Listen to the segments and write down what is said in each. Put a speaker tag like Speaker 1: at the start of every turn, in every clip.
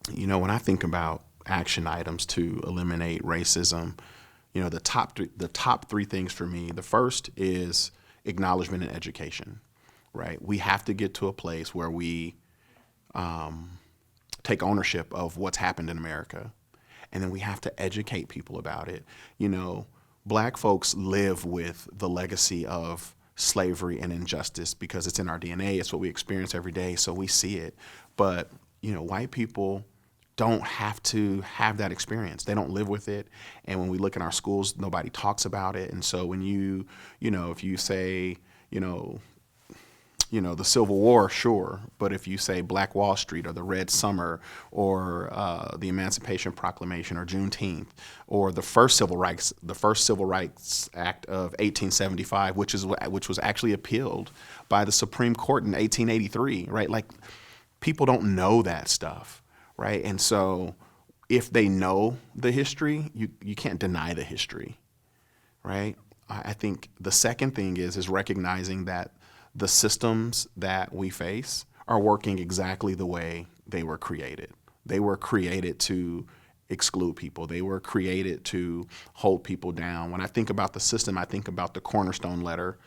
Speaker 1: When I think about action items to eliminate racism, the top three things for me. The first is acknowledgement and education, right? We have to get to a place where we take ownership of what's happened in America, and then we have to educate people about it. Black folks live with the legacy of slavery and injustice because it's in our DNA. It's what we experience every day, so we see it. But white people don't have to have that experience. They don't live with it. And when we look in our schools, nobody talks about it. And so when if you say, the Civil War, sure, but if you say Black Wall Street or the Red Summer or the Emancipation Proclamation or Juneteenth or the first Civil Rights Act of 1875, which was actually appealed by the Supreme Court in 1883, right? Like, people don't know that stuff, right? And so if they know the history, you can't deny the history, right? I think the second thing is recognizing that the systems that we face are working exactly the way they were created. They were created to exclude people. They were created to hold people down. When I think about the system, I think about the Cornerstone Letter,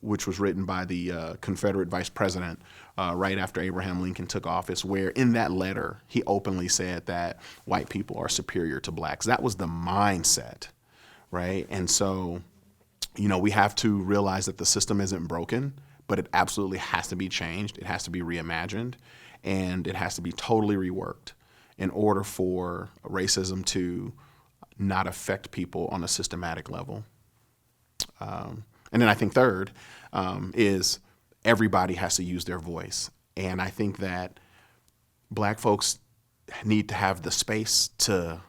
Speaker 1: which was written by the Confederate Vice President right after Abraham Lincoln took office, where in that letter, he openly said that white people are superior to blacks. That was the mindset, right? And so we have to realize that the system isn't broken, but it absolutely has to be changed. It has to be reimagined, and it has to be totally reworked in order for racism to not affect people on a systematic level. And then I think third is everybody has to use their voice. And I think that Black folks need to have the space to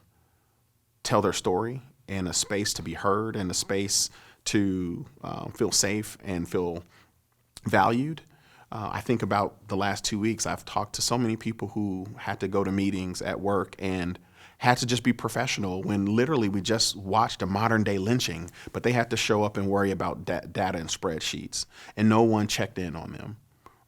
Speaker 1: tell their story and a space to be heard and a space to feel safe and feel valued. I think about the last 2 weeks, I've talked to so many people who had to go to meetings at work and had to just be professional when literally we just watched a modern day lynching, but they had to show up and worry about data and spreadsheets, and no one checked in on them,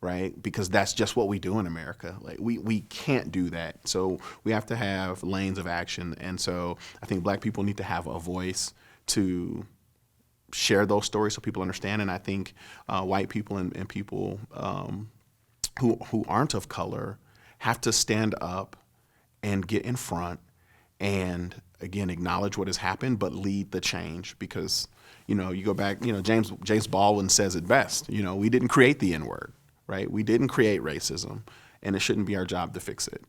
Speaker 1: right? Because that's just what we do in America. Like, we can't do that. So we have to have lanes of action. And so I think Black people need to have a voice to share those stories so people understand. And I think white people and people who aren't of color have to stand up and get in front and, again, acknowledge what has happened, but lead the change. Because, you go back, James Baldwin says it best, we didn't create the N-word, right? We didn't create racism, and it shouldn't be our job to fix it.